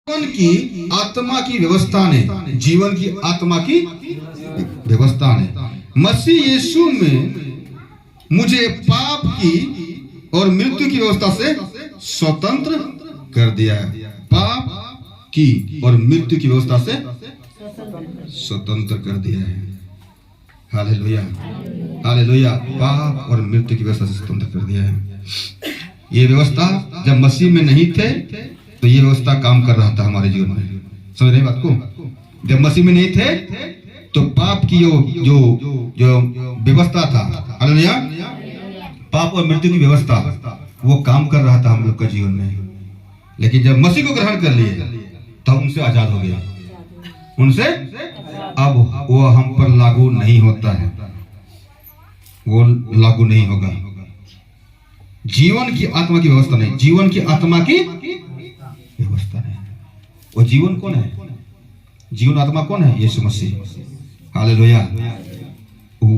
जीवन की आत्मा की व्यवस्था ने, जीवन की आत्मा की व्यवस्था ने मसीह यीशु में मुझे पाप की और मृत्यु की व्यवस्था से स्वतंत्र कर दिया है। पाप की और मृत्यु की व्यवस्था से स्वतंत्र कर दिया है। Hallelujah, hallelujah. पाप और मृत्यु की व्यवस्था से स्वतंत्र कर दिया है। ये व्यवस्था जब मसीह में नहीं थे तो ये व्यवस्था काम कर रहा था हमारे जीवन में। समझ रहे बात को? जब मसीह में नहीं थे तो पाप की जो व्यवस्था था, हालेलुया, पाप और मृत्यु की व्यवस्था वो काम कर रहा था हम लोग का जीवन में। लेकिन जब मसीह को ग्रहण कर लिए तो उनसे आजाद हो गया। उनसे अब वो हम पर लागू नहीं होता है, वो लागू नहीं होगा। जीवन की आत्मा की व्यवस्था नहीं, जीवन की आत्मा की व्यवस्था नहीं। वो जीवन कौन है? जीवन आत्मा कौन है? यीशु मसीह। हालेलुया।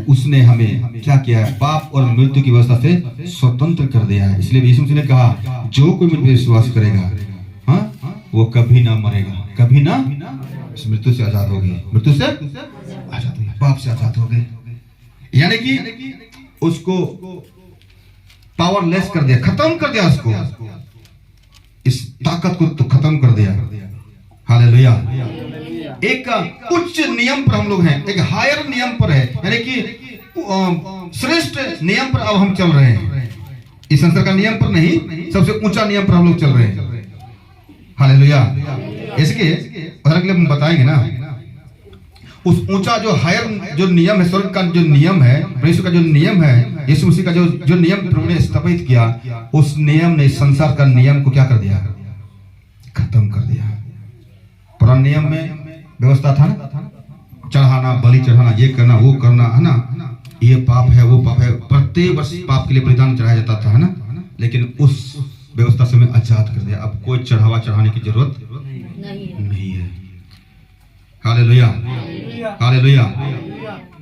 उसने हमें क्या किया है? पाप और मृत्यु की व्यवस्था से स्वतंत्र कर दिया है। इसलिए यीशु मसीह ने कहा, जो कोई मुझ पर विश्वास करेगा, हाँ, वो कभी ना मरेगा, कभी ना मृत्यु से आजाद हो गए, मृत्यु से आजाद हो गए, पाप से आजाद हो गए। यानी कि उसको पावरलेस कर दिया, खत्म कर दिया उसको, इस ताकत को तो खत्म कर दिया। हालेलुया। एक उच्च नियम पर हम लोग हैं, एक हायर नियम पर है, यानी कि श्रेष्ठ नियम पर अब हम चल रहे हैं। इस संसार का नियम पर नहीं, सबसे ऊंचा नियम पर हम लोग चल रहे हैं। हालेलुया। इसके उदाहरण के लिए हम बताएंगे ना, उस ऊंचा जो हायर जो नियम है, स्वर्ग का जो नियम है, परमेश्वर का जो नियम है, यीशु मसीह का जो नियम प्रभु ने स्थापित किया, उस नियम ने संसार का नियम को क्या कर दिया? खत्म कर दिया। पुराने नियम में व्यवस्था था ना, चढ़ाना, बलि चढ़ाना, ये करना, वो करना, है ना, ये पाप है, वो पाप है, प्रत्येक वर्ष पाप के लिए बलिदान चढ़ाया जाता था, है ना। लेकिन उस व्यवस्था से हमें आजाद कर दिया। अब कोई चढ़ावा चढ़ाने की जरूरत नहीं है। Hallelujah, hallelujah.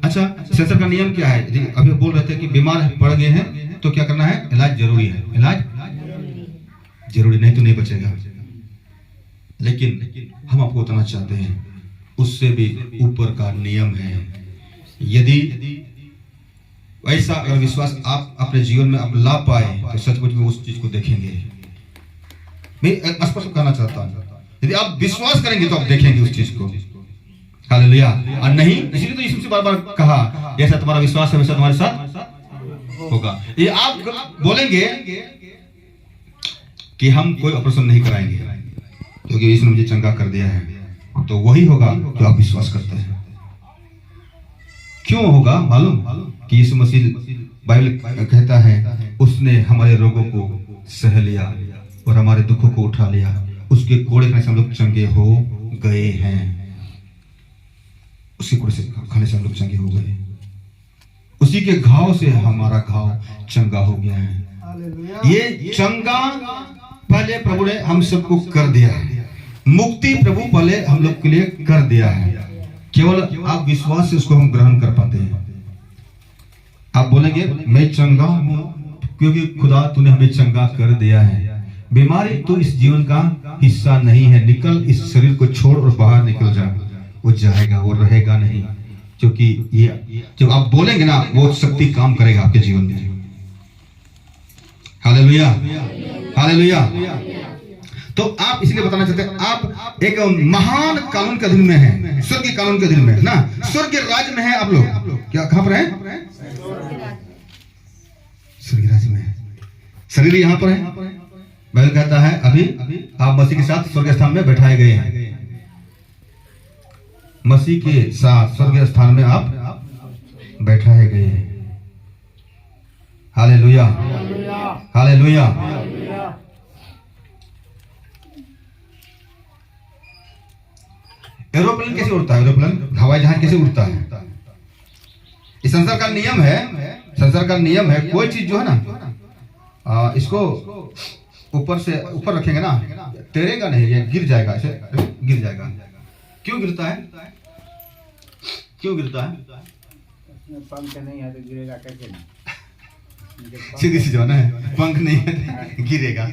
अच्छा, संसार का नियम क्या है? अभी बोल रहे थे कि बीमार पड़ गए हैं तो क्या करना है? इलाज जरूरी है। इलाज जरूरी, नहीं तो नहीं बचेगा। लेकिन हम आपको बताना चाहते हैं, उससे भी ऊपर का नियम है। यदि ऐसा अगर विश्वास आप अपने जीवन में आप ला पाए तो सचमुच में उस चीज को देखेंगे। मैं स्पष्ट कहना चाहता हूं, यदि आप विश्वास करेंगे तो आप देखेंगे उस चीज को। हालेलुया। और नहीं, इसलिए तो यीशु से बार बार कहा, जैसा तुम्हारा विश्वास है वैसा तुम्हारे साथ होगा। ये आप बोलेंगे कि हम कोई ऑपरेशन नहीं कराएंगे क्योंकि यीशु ने मुझे चंगा कर दिया है, तो वही होगा जो आप विश्वास करते हैं। क्यों होगा मालूम? कि यीशु मसीह, बाइबल कहता है, उसने हमारे रोगों को सह लिया और हमारे दुखों को उठा लिया। उसके कोड़े खाने से हम लोग चंगे हो गए हैं। उसके कोड़े से खाने से हम लोग चंगे हो गए। उसी के घाव से हमारा घाव चंगा हो गया है। ये चंगा पहले प्रभु ने हम सबको कर दिया है। मुक्ति प्रभु पहले हम लोग के लिए कर दिया है। केवल आप विश्वास से उसको हम ग्रहण कर पाते हैं। आप बोलेंगे, मैं चंगा हूं क्योंकि खुदा तूने हमें चंगा कर दिया है। बीमारी तो इस जीवन का हिस्सा नहीं है। निकल, इस शरीर को छोड़ और बाहर निकल जा। वो जाएगा, वो रहेगा नहीं, क्योंकि ये जब आप बोलेंगे ना, वो शक्ति काम करेगा आपके जीवन में। Hallelujah, hallelujah. तो आप इसलिए बताना चाहते हैं, आप एक महान कानून के अधीन में हैं, स्वर्ग के कानून के अधीन में ना, स्वर्ग के राज्य में हैं आप लोग। क्या, कहां पर हैं? स्वर्ग राज्य में है। शरीर यहाँ पर है। बाइबल कहता है, अभी आप मसीह के साथ स्वर्ग स्थान में बैठाए गए हैं। मसीह के साथ स्वर्ग स्थान में आप बैठाए गए हैं। Hallelujah, hallelujah. एरोप्लेन कैसे उड़ता है? एरोप्लेन, हवाई जहाज कैसे उड़ता है? इस संसार का नियम है, संसार का नियम है, कोई चीज जो है ना, इसको ऊपर से ऊपर रखेंगे ना, तैरेगा नहीं, ये गिर जाएगा, ऐसे गिर जाएगा। क्यों गिरता है? क्यों गिरता है? पंख नहीं है तो गिरेगा कैसे? सीधी सी जो है, पंख नहीं है गिरेगा।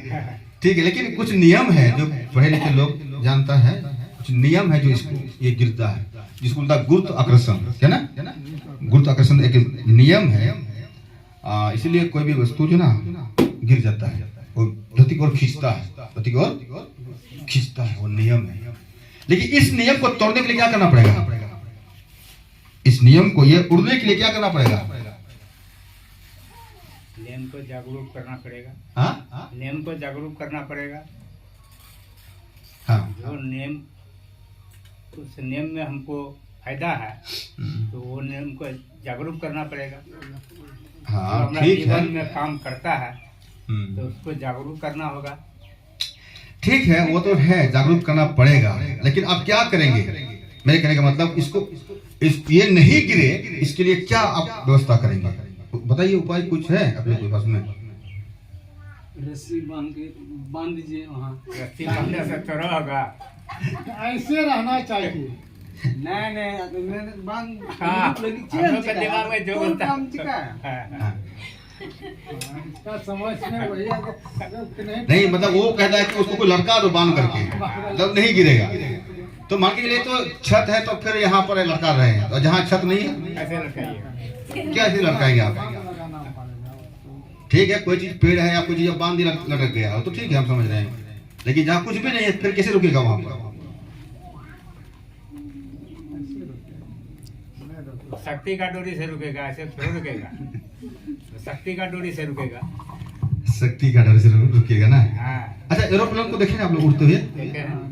ठीक है, लेकिन कुछ नियम है जो पढ़े लिखे लोग जानता है, कुछ नियम है जो इसको ये गिरता है, जिसको बोलता है गुरुत्व आकर्षण, है ना? गुरुत्व आकर्षण एक नियम है। इसीलिए कोई भी वस्तु जो ना गिर जाता है, वो धरती की ओर खींचता है, धरती की ओर खींचता है, वो नियम है। लेकिन इस नियम को तोड़ने के लिए क्या करना पड़ेगा? इस नियम को ये उड़ने के लिए क्या करना पड़ेगा? नियम को जागरूक करना पड़ेगा। हाँ नियम को जागरूक करना पड़ेगा। हाँ, जो नियम, उस नियम में हमको फायदा है तो वो नियम को जागरूक करना पड़ेगा। जो हाँ, हमारा ठीक है, जीवन में काम करता है तो उसको जागरूक करना होगा। ठीक है, वो तो है, जागरूक करना पड़ेगा। लेकिन आप क्या करेंगे? मेरे कहने का मतलब ये नहीं गिरे, इसके लिए क्या आप व्यवस्था करेंगे? बताइए, उपाय कुछ है अपने पास में? रस्सी बांध दीजिए वहाँ। रस्सी बांधने से थोड़ा होगा। ऐसे रहना चाहिए। नहीं बांध। हाँ, हम लोग के दिमाग में जो बोलता है। हाँ, इसका समझ में वही नहीं, मतलब वो कहता है कि उसको कोई लड़का दो बांध करके, मतलब नहीं गिरेगा। तो मान के चलिए तो छत है, तो फिर यहाँ पर लड़का रहे हैं, और जहाँ छत नहीं है ऐसे लटकाइएगा। क्या ऐसे लड़काएंगे आप? ठीक है, कोई चीज पेड़ है या कोई चीज बांध दी लटक गया तो ठीक है, हम समझ रहे हैं। लेकिन जहाँ कुछ भी नहीं है फिर कैसे रुकेगा वहां पर? शक्ति का डोरी से रुकेगा, ऐसे थोड़ा रुकेगा। शक्ति का डोरी से रुकेगा। शक्ति का डर से रुकेगा ना? हाँ, अच्छा, एरोप्लेन को देखे ना आप लोग उड़ते हुए, देखे हैं।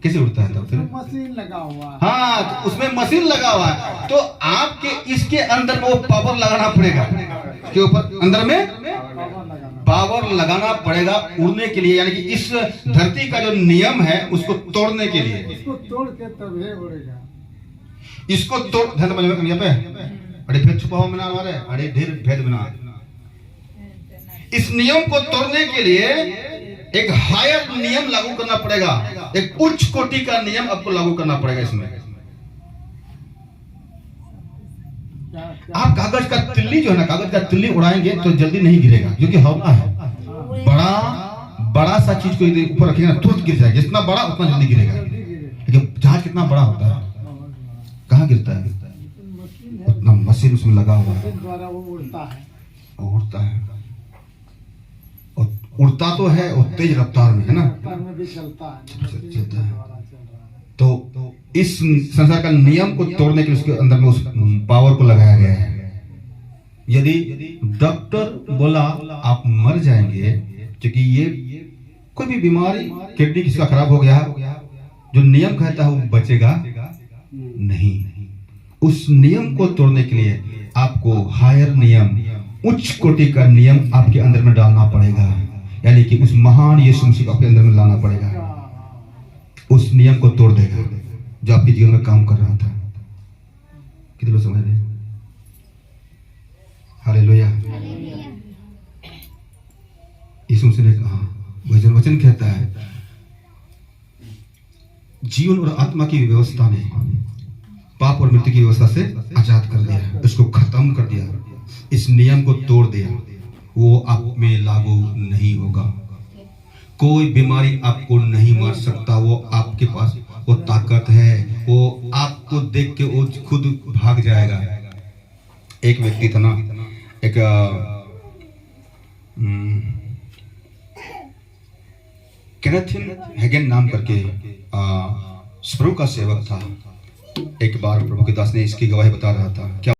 कैसे उड़ता है तब? फिर मशीन लगा हुआ है। हाँ, तो उसमें मशीन लगा हुआ है, तो आपके इसके अंदर में वो पावर लगाना पड़ेगा, इसके ऊपर अंदर में पावर लगाना पड़ेगा उड़ने के लिए। यानी कि इस धरती का जो नियम है उसको तोड़ने के लिए, इसको तोड़ के तभी उड़ेगा। इसको तोड़, ध्यान समझ में पे अरे भेद छुपा हुआ बना हमारे, अरे ढेर भेद बना। इस नियम को तोड़ने के लिए एक हायर नियम लागू करना पड़ेगा, एक उच्च कोटि का नियम आपको लागू करना पड़ेगा। इसमें आप कागज का तिल्ली जो है ना, कागज का तिल्ली उड़ाएंगे तो जल्दी नहीं गिरेगा, क्योंकि हवा है। बड़ा सा चीज को ऊपर रखेंगे ना, तुरंत गिर जाएगा। जितना बड़ा उतना जल्दी गिरेगा। लेकिन जहाज कितना बड़ा होता है, कहाँ गिरता है? उतना मशीन उसमें लगा हुआ है, द्वारा वो उड़ता है। और उड़ता तो है और तेज रफ्तार में, है ना? में भी चलता है, चलता है। तो इस संसार का नियम को तोड़ने के लिए उसके अंदर में उस पावर को लगाया गया है। यदि डॉक्टर बोला आप मर जाएंगे, क्योंकि ये कोई भी बीमारी, किडनी किसका खराब हो गया, जो नियम कहता है वो बचेगा नहीं। उस नियम को तोड़ने के लिए आपको हायर नियम, उच्च कोटि का नियम आपके अंदर में डालना पड़ेगा। यानी कि उस महान यीशु मसीह को आपके अंदर में लाना पड़ेगा। उस नियम को तोड़ देगा जो आपके जीवन में काम कर रहा था। कितने लोग समझ रहे हैं? हालेलुया। यीशु मसीह ने कहा, वचन कहता है, जीवन और आत्मा की व्यवस्था ने पाप और मृत्यु की व्यवस्था से आजाद कर दिया, इसको खत्म कर दिया, इस नियम को तोड़ दिया। वो आप में लागू नहीं होगा। कोई बीमारी आपको नहीं मार सकता। वो आपके पास वो ताकत है, वो आपको देख के वो खुद भाग जाएगा। एक व्यक्ति था ना, एक केनेथिन हैगन नाम करके प्रभु का सेवक था। एक बार प्रभु के दास ने इसकी गवाही बता रहा था। क्या